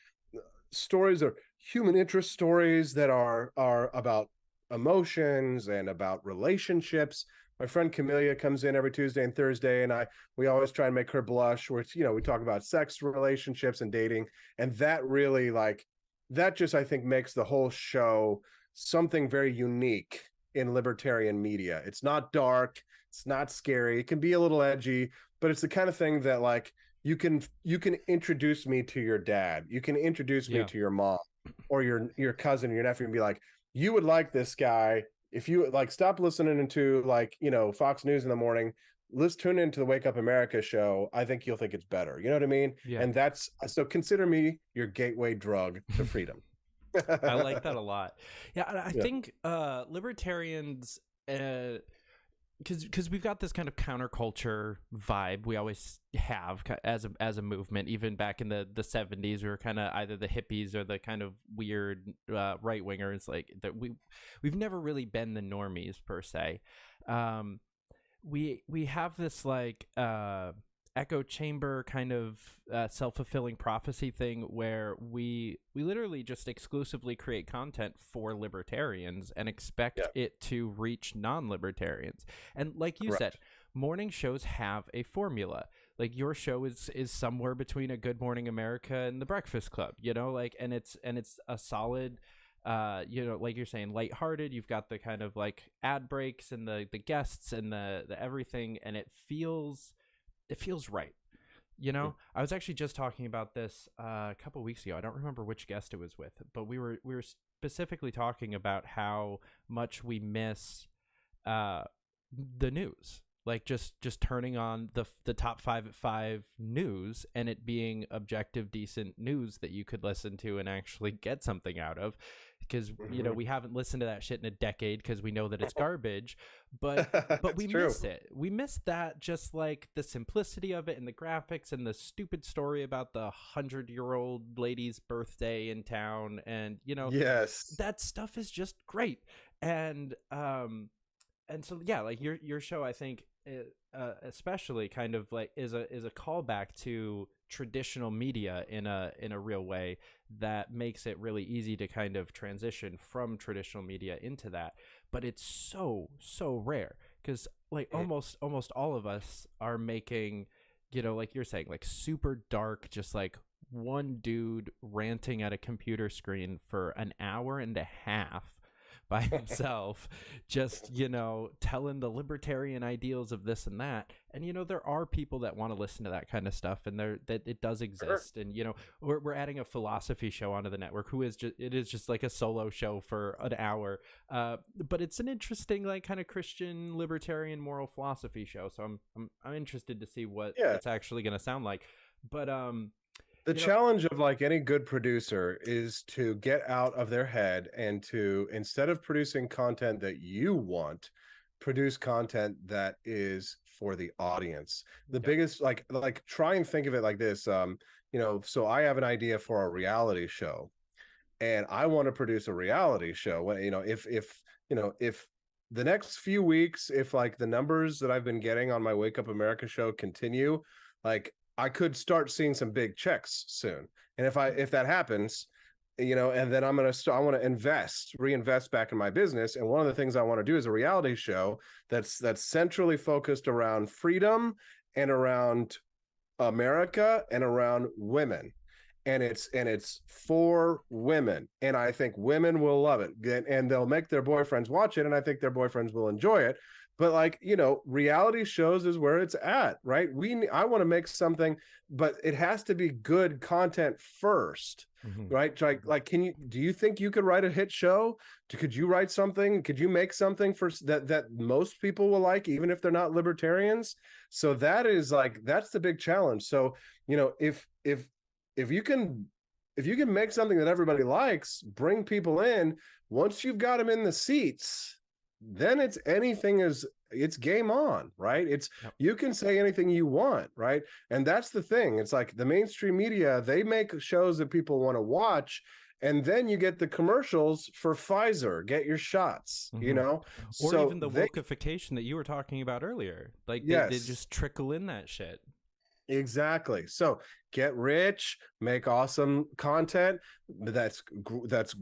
stories or human interest stories that are about emotions and about relationships. My friend Camellia comes in every Tuesday and Thursday, and we always try and make her blush, where it's, you know, we talk about sex, relationships, and dating. And that really that just, I think, makes the whole show something very unique in libertarian media. It's not dark, it's not scary, it can be a little edgy, but it's the kind of thing that like you can introduce me to your dad, you can introduce me to your mom or your cousin or your nephew and be like, you would like this guy. If you like, stop listening to like, you know, Fox News in the morning, let's tune into the Wake Up America show. I think you'll think it's better. You know what I mean? Yeah. And so consider me your gateway drug to freedom. I like that a lot. Yeah, I think libertarians, because we've got this kind of counterculture vibe we always have as a movement. Even back in the 70s, we were kind of either the hippies or the kind of weird right wingers. Like that, we've never really been the normies per se. We have this like echo chamber kind of self-fulfilling prophecy thing where we literally just exclusively create content for libertarians and expect it to reach non-libertarians. And like you said, morning shows have a formula. Like your show is somewhere between a Good Morning America and the Breakfast Club, you know, like, and it's a solid, you know, like you're saying, lighthearted. You've got the kind of like ad breaks and the guests and the everything, and it feels right. You know, I was actually just talking about this a couple weeks ago. I don't remember which guest it was with, but we were specifically talking about how much we miss the news. Like just turning on the top 5 at 5 news and it being objective, decent news that you could listen to and actually get something out of. Because, you know, we haven't listened to that shit in a decade because we know that it's garbage, but we miss it. We miss that, just like the simplicity of it and the graphics and the stupid story about the 100-year-old lady's birthday in town. And, you know, that stuff is just great. And so, yeah, like your show, I think, especially kind of like is a callback to traditional media in a real way that makes it really easy to kind of transition from traditional media into that. But it's so rare because like almost all of us are making, you know, like you're saying, like super dark, just like one dude ranting at a computer screen for an hour and a half by himself, just, you know, telling the libertarian ideals of this and that. And, you know, there are people that want to listen to that kind of stuff, and that it does exist. And, you know, we're adding a philosophy show onto the network it is just like a solo show for an hour. But it's an interesting, like, kind of Christian libertarian moral philosophy show. So I'm interested to see what it's actually going to sound like. But, the challenge of like any good producer is to get out of their head and to, instead of producing content that you want, produce content that is for the audience. The biggest, like try and think of it like this. You know, so I have an idea for a reality show and I want to produce a reality show. When, you know, if the next few weeks, if like the numbers that I've been getting on my Wake Up America show continue, like I could start seeing some big checks soon. And if that happens, you know, and then I want to reinvest back in my business. And one of the things I want to do is a reality show that's centrally focused around freedom and around America and around women. And it's for women, and I think women will love it, and they'll make their boyfriends watch it, and I think their boyfriends will enjoy it. But like, reality shows is where it's at, right? I want to make something, but it has to be good content first, right? Like, do you think you could write a hit show? Could you write something? Could you make something for that most people will like, even if they're not libertarians? So that's the big challenge. So, if you can make something that everybody likes, bring people in, once you've got them in the seats, then it's game on, right? You can say anything you want, right? And that's the thing. It's like the mainstream media, they make shows that people want to watch, and then you get the commercials for Pfizer, get your shots, or even the wokeification that you were talking about earlier. Like they just trickle in that shit. Exactly. So get rich, make awesome content. That's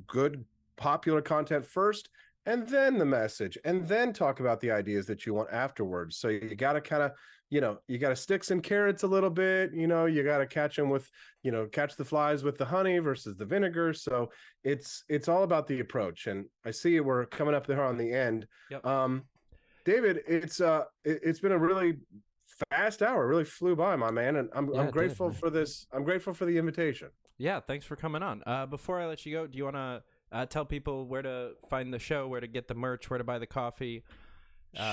good, popular content first, and then the message, and then talk about the ideas that you want afterwards. So you got to kind of, you got to sticks and carrots a little bit. You got to catch them with, catch the flies with the honey versus the vinegar. So it's all about the approach. And I see we're coming up there on the end. Yep. David, it's been a really fast hour, really flew by, my man, and I'm grateful for this. I'm grateful for the invitation. Yeah, thanks for coming on. Before I let you go, do you want to tell people where to find the show, where to get the merch, where to buy the coffee?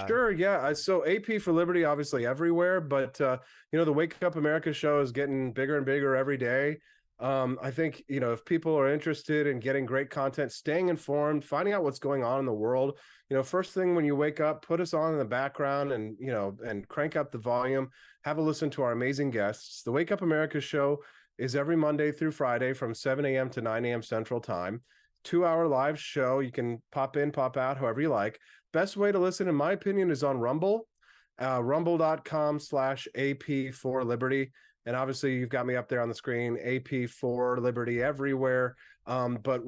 Sure, yeah. So AP for Liberty, obviously everywhere, but the Wake Up America show is getting bigger and bigger every day. I think, if people are interested in getting great content, staying informed, finding out what's going on in the world, first thing when you wake up, put us on in the background and, and crank up the volume, have a listen to our amazing guests. The Wake Up America show is every Monday through Friday from 7 a.m. to 9 a.m. Central Time. 2-hour live show. You can pop in, pop out, however you like. Best way to listen, in my opinion, is on Rumble, rumble.com/AP4Liberty. And obviously, you've got me up there on the screen, AP4 Liberty everywhere. But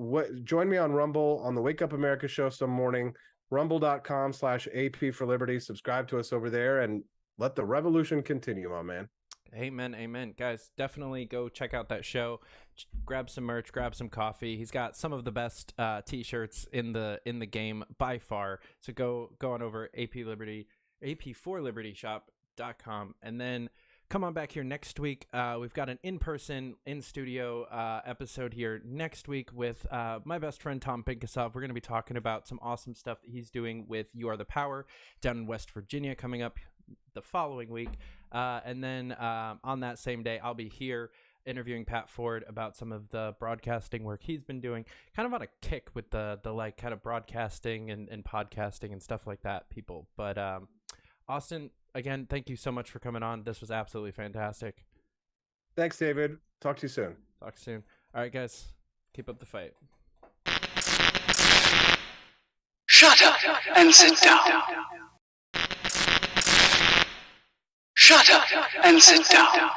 join me on Rumble on the Wake Up America show some morning, rumble.com/AP4Liberty. Subscribe to us over there and let the revolution continue, my man. Amen, amen. Guys, definitely go check out that show. Grab some merch, grab some coffee. He's got some of the best t-shirts in the game by far. So go on over AP4libertyshop.com, and then come on back here next week. We've got an in-person, in-studio episode here next week with my best friend, Tom Pinkasov. We're going to be talking about some awesome stuff that he's doing with You Are the Power down in West Virginia coming up the following week. And then on that same day, I'll be here interviewing Pat Ford about some of the broadcasting work he's been doing, kind of on a kick with the like kind of broadcasting and podcasting and stuff like that, people. But Austin, again, thank you so much for coming on. This was absolutely fantastic. Thanks, David. Talk to you soon. Talk soon. All right, guys, keep up the fight. Shut up and sit down. Shut up and sit down.